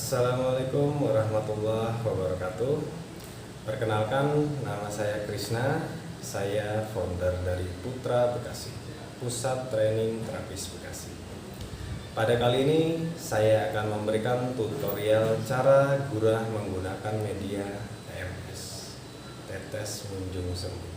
Assalamualaikum warahmatullahi wabarakatuh. Perkenalkan, nama saya Krisna. Saya founder dari Putra Bekasi, Pusat Training Terapis Bekasi. Pada kali ini saya akan memberikan tutorial cara gurah menggunakan media TMS, tetes munjung sembuh.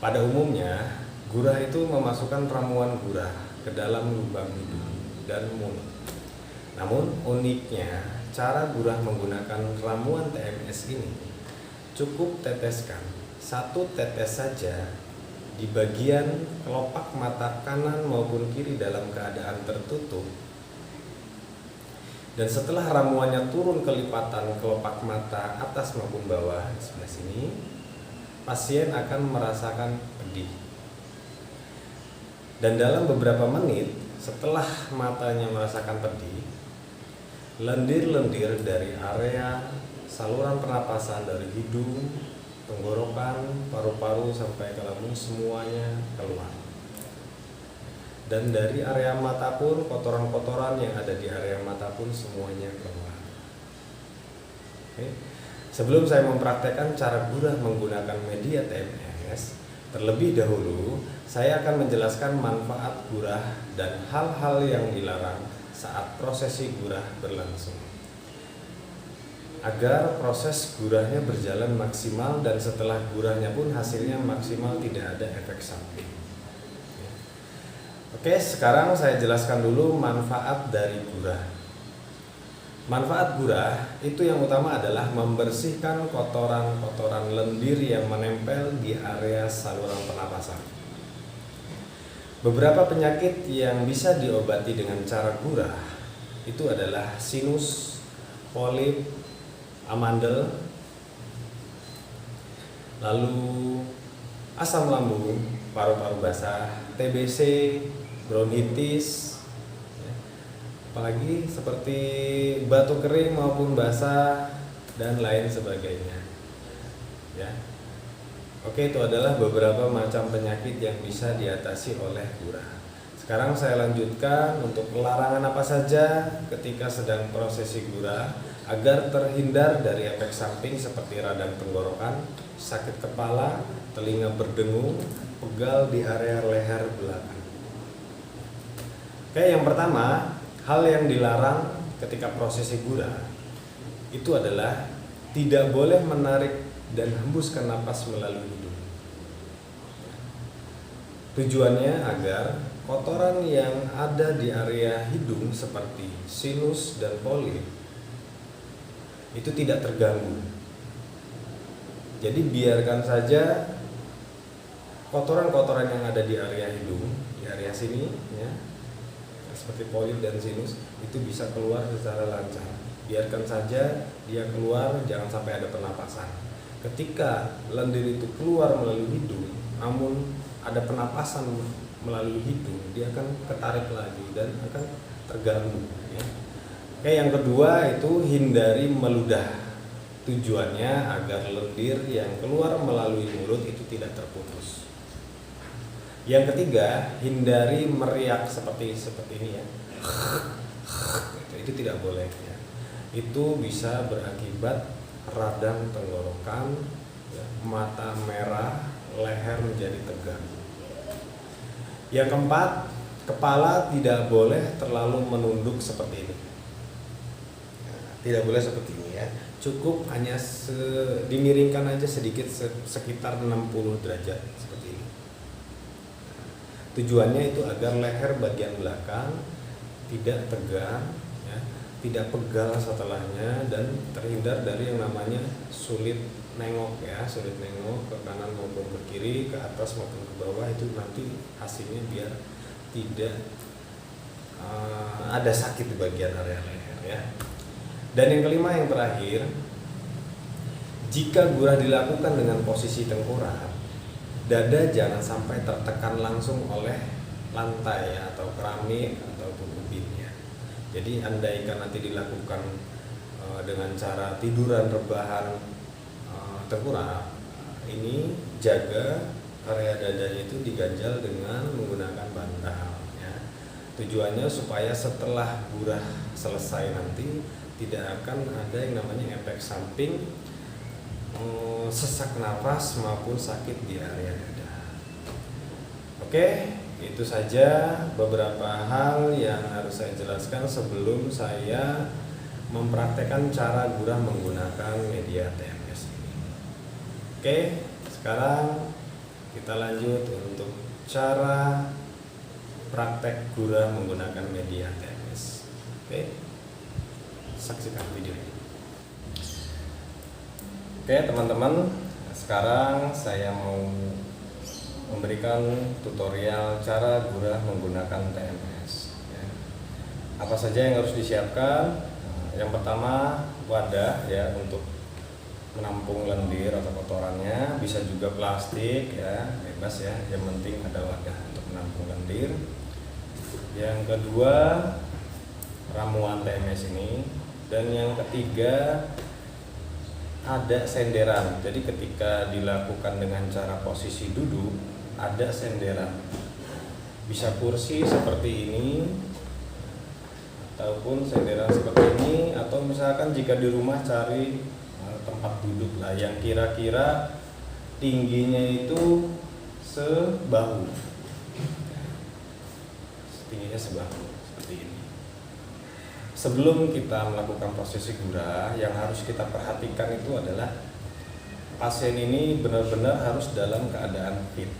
Pada umumnya, gurah itu memasukkan ramuan gurah ke dalam lubang hidung dan mulut. Namun uniknya, cara gurah menggunakan ramuan TMS ini cukup teteskan satu tetes saja di bagian kelopak mata kanan maupun kiri dalam keadaan tertutup. Dan setelah ramuannya turun ke lipatan kelopak mata atas maupun bawah di sebelah sini, pasien akan merasakan pedih. Dan dalam beberapa menit setelah matanya merasakan pedih, lendir-lendir dari area saluran pernapasan dari hidung, tenggorokan, paru-paru sampai ke lambung semuanya keluar. Dan dari area mata pun kotoran-kotoran yang ada di area mata pun semuanya keluar. Oke. Sebelum saya mempraktekkan cara gurah menggunakan media TMS, terlebih dahulu saya akan menjelaskan manfaat gurah dan hal-hal yang dilarang saat prosesi gurah berlangsung, agar proses gurahnya berjalan maksimal dan setelah gurahnya pun hasilnya maksimal, tidak ada efek samping. Oke, sekarang saya jelaskan dulu manfaat dari gurah. Manfaat gurah itu yang utama adalah membersihkan kotoran-kotoran lendir yang menempel di area saluran pernapasan. Beberapa penyakit yang bisa diobati dengan cara gurah itu adalah sinus, polip, amandel, lalu asam lambung, paru-paru basah, TBC, bronkitis, apalagi seperti batuk kering maupun basah dan lain sebagainya. Ya. Oke, itu adalah beberapa macam penyakit yang bisa diatasi oleh gurah. Sekarang saya lanjutkan untuk larangan apa saja ketika sedang prosesi gurah agar terhindar dari efek samping seperti radang tenggorokan, sakit kepala, telinga berdengung, pegal di area leher belakang. Oke, yang pertama, hal yang dilarang ketika prosesi gurah itu adalah tidak boleh menarik dan hembuskan napas melalui hidung. Tujuannya agar kotoran yang ada di area hidung seperti sinus dan polip itu tidak terganggu. Jadi biarkan saja kotoran-kotoran yang ada di area hidung, di area sini ya, seperti polip dan sinus itu bisa keluar secara lancar. Biarkan saja dia keluar, jangan sampai ada pernapasan. Ketika lendir itu keluar melalui hidung, namun ada penapasan melalui hidung, dia akan ketarik lagi dan akan terganggu. Ya. Oke, yang kedua itu hindari meludah. Tujuannya agar lendir yang keluar melalui mulut itu tidak terputus. Yang ketiga, hindari meriak seperti ini ya. Itu tidak boleh. Ya. Itu bisa berakibat radang tenggorokan, ya, mata merah, leher menjadi tegang. Yang keempat, kepala tidak boleh terlalu menunduk seperti ini. Tidak boleh seperti ini ya. Cukup hanya dimiringkan aja sedikit sekitar 60 derajat seperti ini. Tujuannya itu agar leher bagian belakang tidak tegang, ya, tidak pegal setelahnya dan terhindar dari yang namanya sulit nengok ya, sulit nengok ke kanan maupun ke kiri, ke atas maupun ke bawah, itu nanti hasilnya biar tidak ada sakit di bagian area leher ya. Dan yang kelima, yang terakhir, jika gurah dilakukan dengan posisi tengkorak, dada jangan sampai tertekan langsung oleh lantai ya, atau keramik ataupun ubinnya. Jadi andaikan nanti dilakukan dengan cara tiduran rebahan tengkorak, ini jaga area dadanya itu diganjal dengan menggunakan bantal ya. Tujuannya supaya setelah gurah selesai nanti tidak akan ada yang namanya efek samping sesak nafas maupun sakit di area dada. Oke, itu saja beberapa hal yang harus saya jelaskan sebelum saya mempraktekkan cara gurah menggunakan media TMS ini. Oke, sekarang kita lanjut untuk cara praktek gurah menggunakan media TMS. Oke, saksikan video ini. Oke teman-teman, sekarang saya mau memberikan tutorial cara gurah menggunakan TMS. Apa saja yang harus disiapkan? Yang pertama, wadah ya untuk menampung lendir atau kotorannya, bisa juga plastik ya, bebas ya, yang penting ada wadah untuk menampung lendir. Yang kedua, ramuan TMS ini, dan yang ketiga ada senderan. Jadi ketika dilakukan dengan cara posisi duduk, ada senderan, bisa kursi seperti ini ataupun senderan seperti ini, atau misalkan jika di rumah cari tempat duduk lah yang kira-kira tingginya itu sebahu, tingginya sebahu seperti ini. Sebelum kita melakukan prosesi gurah, yang harus kita perhatikan itu adalah pasien ini benar-benar harus dalam keadaan fit.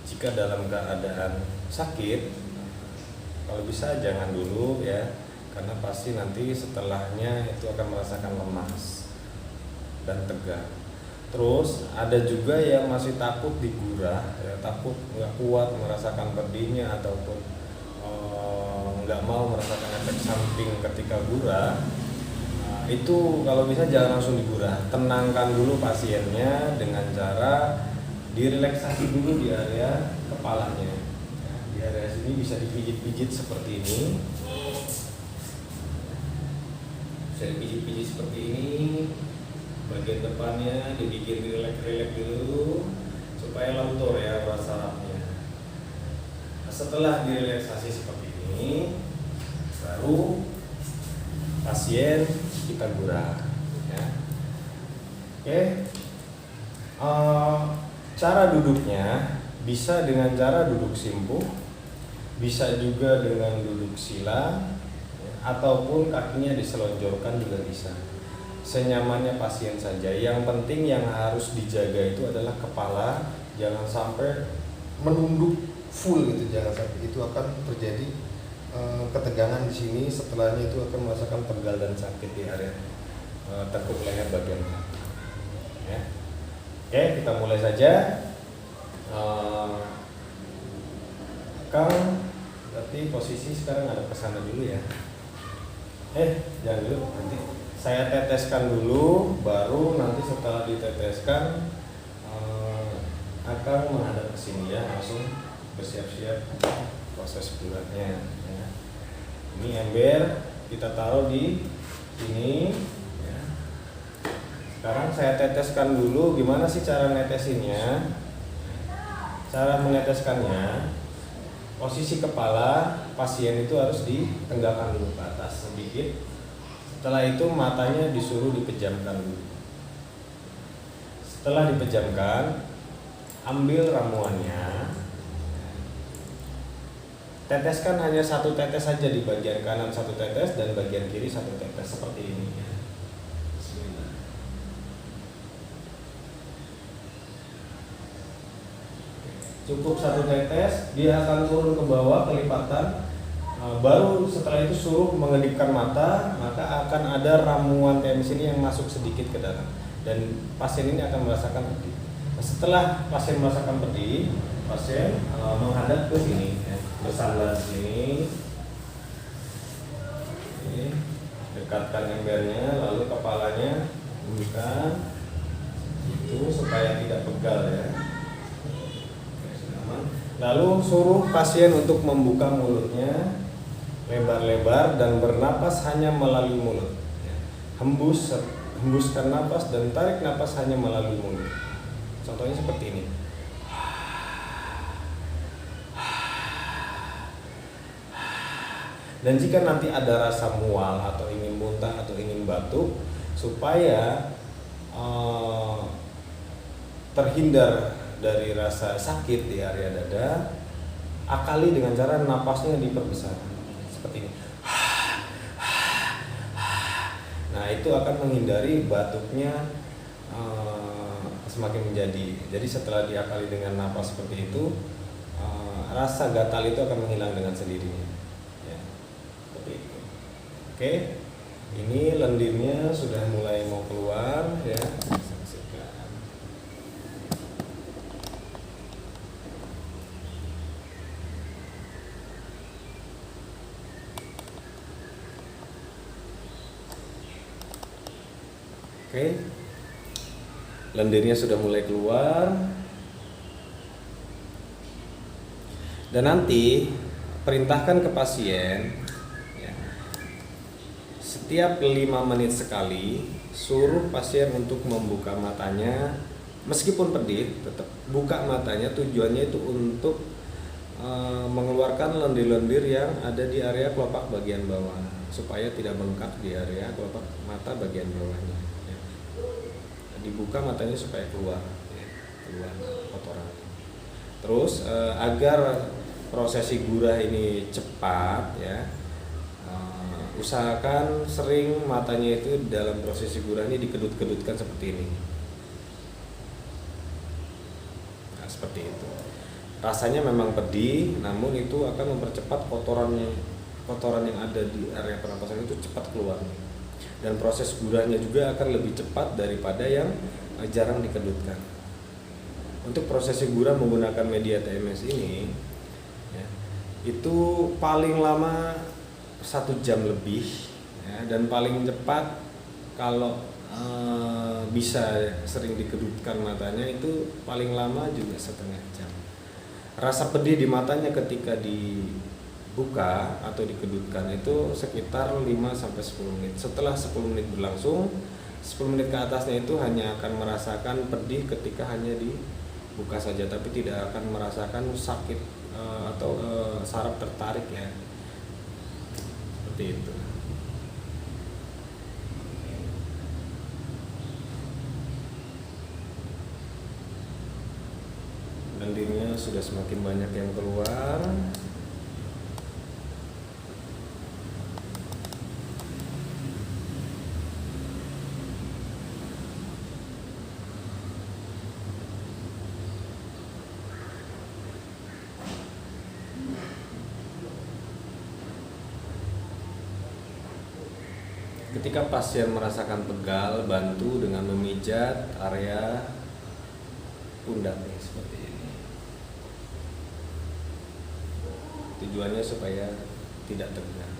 Jika dalam keadaan sakit, kalau bisa jangan dulu ya, karena pasti nanti setelahnya itu akan merasakan lemas dan tegang. Terus ada juga yang masih takut digurah, ya, takut nggak kuat merasakan pedihnya ataupun nggak mau merasakan efek samping ketika gurah. Nah, itu kalau bisa jangan langsung digurah, tenangkan dulu pasiennya dengan cara direlaksasi dulu di area kepalanya. Di area sini bisa dipijit-pijit seperti ini, bisa dipijit-pijit seperti ini. Bagian depannya dibikin rileks-rileks dulu supaya lentur ya rasa sarafnya. Nah, setelah direlaksasi seperti ini, baru pasien kita gurah ya. Oke, cara duduknya bisa dengan cara duduk simpuh, bisa juga dengan duduk sila, ataupun kakinya diselonjorkan juga bisa. Senyamannya pasien saja. Yang penting yang harus dijaga itu adalah kepala, jangan sampai menunduk full gitu, jangan sampai itu akan terjadi ketegangan di sini. Setelahnya itu akan merasakan pegal dan sakit di area tekuk leher bagian belakang. Ya. Oke, kita mulai saja. Kang, berarti posisi sekarang ada kesana dulu ya. Jangan dulu, nanti saya teteskan dulu, baru nanti setelah diteteskan akan menghadap ke sini ya, langsung bersiap-siap proses bulatnya. Ya. Ini ember kita taruh di sini. Ya. Sekarang saya teteskan dulu, gimana sih cara netesinnya? Cara meneteskannya, posisi kepala pasien itu harus ditenggakkan dulu ke atas sedikit. Setelah itu matanya disuruh dipejamkan dulu. Setelah dipejamkan, ambil ramuannya, teteskan hanya satu tetes saja di bagian kanan, satu tetes, dan bagian kiri satu tetes seperti ini. Cukup satu tetes, dia akan turun ke bawah kelipatan. Baru setelah itu suruh mengedipkan mata, maka akan ada ramuan TMS ini yang masuk sedikit ke dalam, dan pasien ini akan merasakan pedih. Setelah pasien merasakan pedih, pasien menghadap ke sini, ya, bersandar di sini. Ini, dekatkan embernya, lalu kepalanya bukan itu supaya tidak pegal ya. Lalu suruh pasien untuk membuka mulutnya lebar-lebar dan bernapas hanya melalui mulut. Hembuskan napas dan tarik napas hanya melalui mulut. Contohnya seperti ini. Dan jika nanti ada rasa mual atau ingin muntah atau ingin batuk, supaya terhindar dari rasa sakit di area dada, akali dengan cara napasnya diperbesar seperti ini. Nah, itu akan menghindari batuknya semakin menjadi. Jadi setelah diakali dengan napas seperti itu, rasa gatal itu akan menghilang dengan sendirinya. Ya, seperti itu. Oke, ini lendirnya sudah mulai mau keluar ya. Saksikan. Oke, lendirnya sudah mulai keluar. Dan nanti perintahkan ke pasien ya, setiap 5 menit sekali suruh pasien untuk membuka matanya, meskipun pedih tetap buka matanya. Tujuannya itu untuk mengeluarkan lendir-lendir yang ada di area kelopak bagian bawah, supaya tidak bengkak di area kelopak mata bagian bawahnya ya. Dibuka matanya supaya keluar ya, keluar kotoran. Terus agar prosesi gurah ini cepat ya, usahakan sering matanya itu dalam prosesi gurah ini dikedut-kedutkan seperti ini. Nah, seperti itu. Rasanya memang pedih, namun itu akan mempercepat kotoran yang ada di area pernapasan itu cepat keluar. Dan proses gurahnya juga akan lebih cepat daripada yang jarang dikedutkan. Untuk prosesi gurah menggunakan media TMS ini ya, itu paling lama 1 jam lebih ya, dan paling cepat kalau bisa sering dikedutkan matanya itu paling lama juga 1/2 jam. Rasa pedih di matanya ketika dibuka atau dikedutkan itu sekitar 5-10 menit. Setelah 10 menit berlangsung, 10 menit ke atasnya itu hanya akan merasakan pedih ketika hanya dibuka saja, tapi tidak akan merasakan sakit atau saraf tertarik ya, seperti itu. Lendirnya sudah semakin banyak yang keluar. Ketika pasien merasakan pegal, bantu dengan memijat area pundaknya seperti ini. Tujuannya supaya tidak tegang.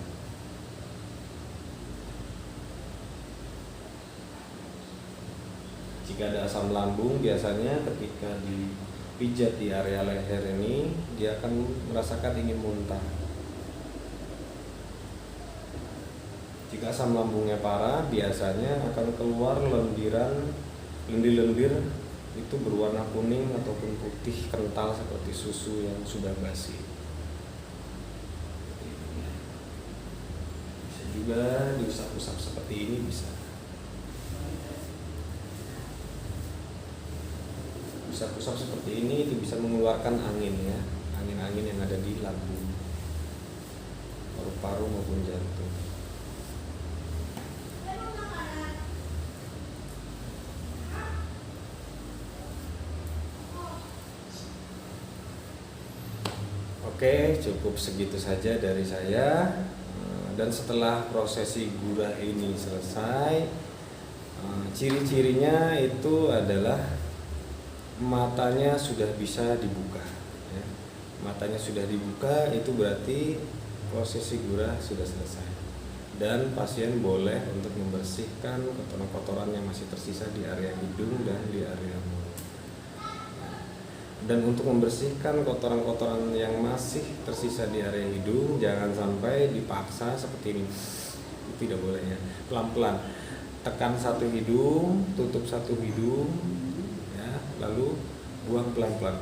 Jika ada asam lambung, biasanya ketika dipijat di area leher ini, dia akan merasakan ingin muntah. Jika asam lambungnya parah, biasanya akan keluar lendir-lendir itu berwarna kuning ataupun putih kental seperti susu yang sudah basi. Bisa juga diusap-usap seperti ini bisa. Usap-usap seperti ini itu bisa mengeluarkan angin ya, angin-angin yang ada di lambung, paru-paru maupun jantung. Oke, cukup segitu saja dari saya. Dan setelah prosesi gurah ini selesai, ciri-cirinya itu adalah matanya sudah bisa dibuka ya. Matanya sudah dibuka itu berarti prosesi gurah sudah selesai. Dan pasien boleh untuk membersihkan kotoran-kotoran yang masih tersisa di area hidung dan di area mulut. Dan untuk membersihkan kotoran-kotoran yang masih tersisa di area hidung, jangan sampai dipaksa seperti ini. Tidak boleh ya. Pelan-pelan tekan satu hidung, tutup satu hidung ya, lalu buang pelan-pelan.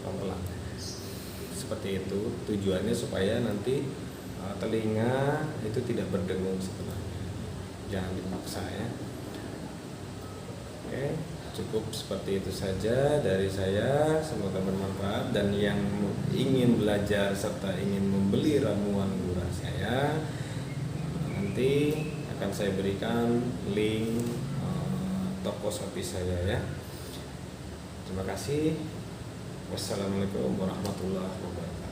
Pelan-pelan. seperti itu. Tujuannya supaya nanti telinga itu tidak berdengung sebenarnya. Jangan dipaksa ya. Oke, cukup seperti itu saja dari saya. Semoga bermanfaat, dan yang ingin belajar serta ingin membeli ramuan gurah saya, nanti akan saya berikan link toko Shopee saya ya. Terima kasih. Wassalamualaikum warahmatullahi wabarakatuh.